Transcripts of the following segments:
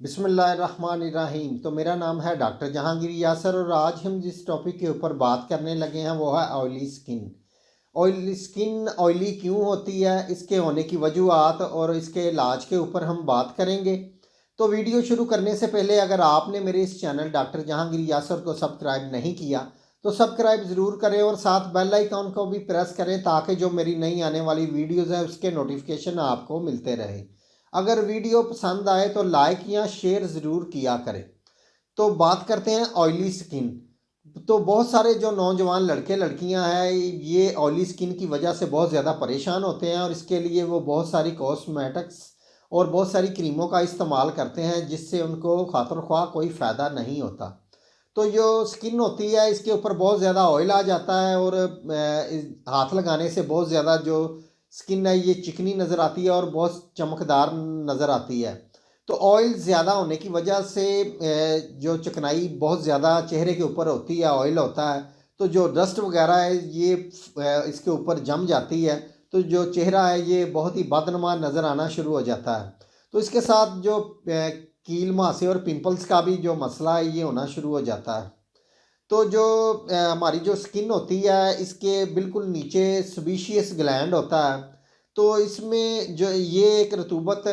बिस्मिल्लाह रहमान रहीम। तो मेरा नाम है डॉक्टर जहांगीर यासर और आज हम जिस टॉपिक के ऊपर बात करने लगे हैं वो है oily skin. Oily skin oily क्यों होती है, इसके होने की वजूहत और इसके इलाज के ऊपर हम बात करेंगे। तो वीडियो शुरू करने से पहले अगर आपने मेरे इस चैनल डॉक्टर जहांगीर यासर को सब्सक्राइब नहीं किया तो सब्सक्राइब ज़रूर करें और साथ बेल आइकॉन को भी प्रेस करें ताकि जो मेरी नई आने वाली वीडियोज़ है उसके नोटिफिकेशन आपको मिलते रहे। अगर वीडियो पसंद आए तो लाइक या शेयर ज़रूर किया करें। तो बात करते हैं ऑयली स्किन। तो बहुत सारे जो नौजवान लड़के लड़कियां हैं ये ऑयली स्किन की वजह से बहुत ज़्यादा परेशान होते हैं और इसके लिए वो बहुत सारी कॉस्मेटिक्स और बहुत सारी क्रीमों का इस्तेमाल करते हैं जिससे उनको खातिर ख्वाह कोई फ़ायदा नहीं होता। तो जो स्किन होती है इसके ऊपर बहुत ज़्यादा ऑयल आ जाता है और हाथ लगाने से बहुत ज़्यादा जो स्किन है ये चिकनी नज़र आती है और बहुत चमकदार नज़र आती है। तो ऑयल ज़्यादा होने की वजह से जो चिकनाई बहुत ज़्यादा चेहरे के ऊपर होती है, ऑयल होता है, तो जो डस्ट वगैरह है ये इसके ऊपर जम जाती है तो जो चेहरा है ये बहुत ही बदनुमा नज़र आना शुरू हो जाता है। तो इसके साथ जो कील मुहासे और पिंपल्स का भी जो मसला है ये होना शुरू हो जाता है। तो जो हमारी जो स्किन होती है इसके बिल्कुल नीचे सबीशियस ग्लैंड होता है। तो इसमें जो ये एक रतूबत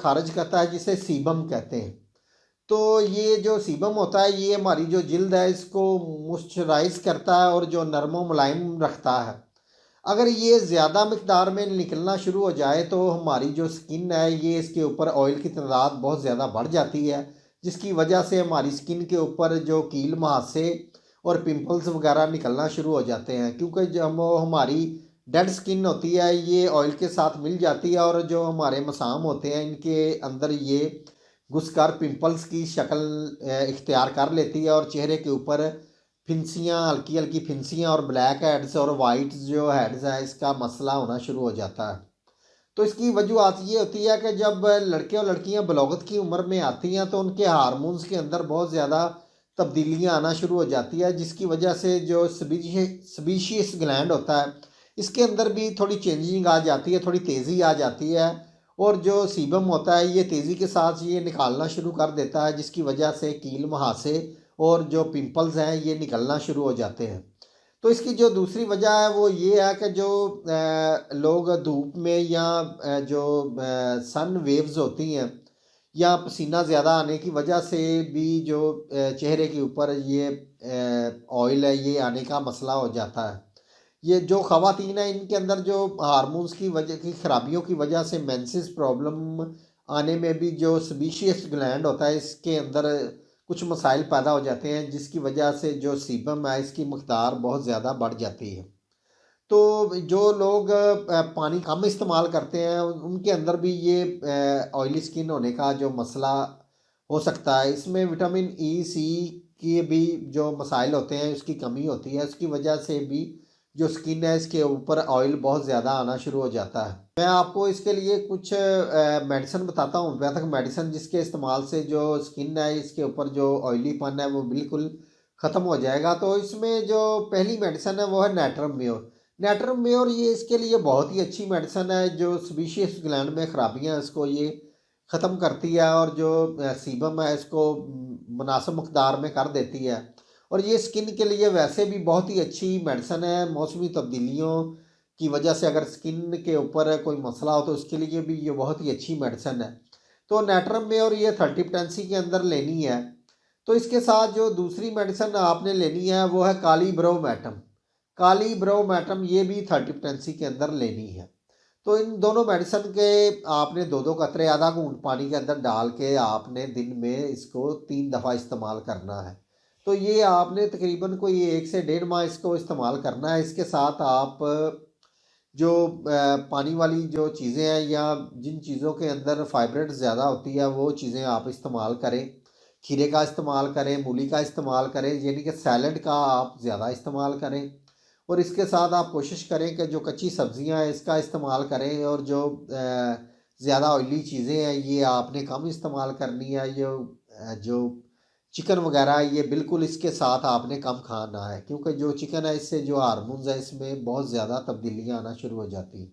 खारिज करता है जिसे सीबम कहते हैं। तो ये जो सीबम होता है ये हमारी जो जिल्द है इसको मॉइस्चराइज करता है और जो नरम व मुलायम रखता है। अगर ये ज़्यादा मिकदार में निकलना शुरू हो जाए तो हमारी जो स्किन है ये इसके ऊपर ऑयल की तादाद बहुत ज़्यादा बढ़ जाती है जिसकी वजह से हमारी स्किन के ऊपर जो कील मुहासे और पिंपल्स वगैरह निकलना शुरू हो जाते हैं क्योंकि जब वो हमारी डेड स्किन होती है ये ऑयल के साथ मिल जाती है और जो हमारे मसाम होते हैं इनके अंदर ये घुसकर पिंपल्स की शक्ल इख्तियार कर लेती है और चेहरे के ऊपर फिंसियाँ, हल्की हल्की फिंसियाँ और ब्लैक हेड्स और वाइट जो हेड्स है इसका मसला होना शुरू हो जाता है। तो इसकी वजूहत ये होती है कि जब लड़के और लड़कियां बलौगत की उम्र में आती हैं तो उनके हार्मोन्स के अंदर बहुत ज़्यादा तब्दीलियां आना शुरू हो जाती है जिसकी वजह से जो सबीशियस ग्लैंड होता है इसके अंदर भी थोड़ी चेंजिंग आ जाती है, थोड़ी तेज़ी आ जाती है और जो सीबम होता है ये तेज़ी के साथ ये निकालना शुरू कर देता है जिसकी वजह से कील मुहासे और जो पिंपल्स हैं ये निकलना शुरू हो जाते हैं। तो इसकी जो दूसरी वजह है वो ये है कि जो लोग धूप में या जो सन वेव्स होती हैं या पसीना ज़्यादा आने की वजह से भी जो चेहरे के ऊपर ये ऑयल है ये आने का मसला हो जाता है। ये जो ख़वातीन है इनके अंदर जो हार्मोन्स की वजह की ख़राबियों की वजह से मेंसेस प्रॉब्लम आने में भी जो सबीशियस ग्लैंड होता है इसके अंदर कुछ मसाइल पैदा हो जाते हैं जिसकी वजह से जो सीबम है इसकी मकदार बहुत ज़्यादा बढ़ जाती है। तो जो लोग पानी कम इस्तेमाल करते हैं उनके अंदर भी ये ऑयली स्किन होने का जो मसला हो सकता है। इसमें विटामिन ई सी की भी जो मसाइल होते हैं उसकी कमी होती है, उसकी वजह से भी जो स्किन है इसके ऊपर ऑयल बहुत ज़्यादा आना शुरू हो जाता है। मैं आपको इसके लिए कुछ मेडिसिन बताता हूँ, होम्योपैथिक मेडिसिन जिसके इस्तेमाल से जो स्किन है इसके ऊपर जो ऑयलीपन है वो बिल्कुल ख़त्म हो जाएगा। तो इसमें जो पहली मेडिसिन है वो है नेट्रम म्योर। नेट्रम म्योर ये इसके लिए बहुत ही अच्छी मेडिसिन है जो सबीशियस ग्लैंड में ख़राबियाँ इसको ये ख़त्म करती है और जो सीबम है इसको मुनासिब मकदार में कर देती है। और ये स्किन के लिए वैसे भी बहुत ही अच्छी मेडिसिन है। मौसमी तब्दीलियों की वजह से अगर स्किन के ऊपर कोई मसला हो तो उसके लिए भी ये बहुत ही अच्छी मेडिसिन है। तो नेट्रम में और ये 30 पोटेंसी के अंदर लेनी है। तो इसके साथ जो दूसरी मेडिसिन आपने लेनी है वो है काली ब्रोमैटम। काली ब्रोमैटम ये भी 30 पोटेंसी के अंदर लेनी है। तो इन दोनों मेडिसिन के आपने दो दो कतरे आधा घूंट पानी के अंदर डाल के आपने दिन में इसको 3 दफ़ा इस्तेमाल करना है। तो ये आपने तकरीबन कोई 1 से 1.5 माह इसको इस्तेमाल करना है। इसके साथ आप जो पानी वाली जो चीज़ें हैं या जिन चीज़ों के अंदर फाइब्रेट ज़्यादा होती है वो चीज़ें आप इस्तेमाल करें। खीरे का इस्तेमाल करें, मूली का इस्तेमाल करें, यानी कि सैलड का आप ज़्यादा इस्तेमाल करें। और इसके साथ आप कोशिश करें कि जो कच्ची सब्जियां हैं इसका इस्तेमाल करें और जो ज़्यादा ऑयली चीज़ें हैं ये आपने कम इस्तेमाल करनी है। ये जो चिकन वगैरह है ये बिल्कुल इसके साथ आपने कम खाना है क्योंकि जो चिकन है इससे जो हार्मोन्स है इसमें बहुत ज़्यादा तब्दीलियाँ आना शुरू हो जाती हैं।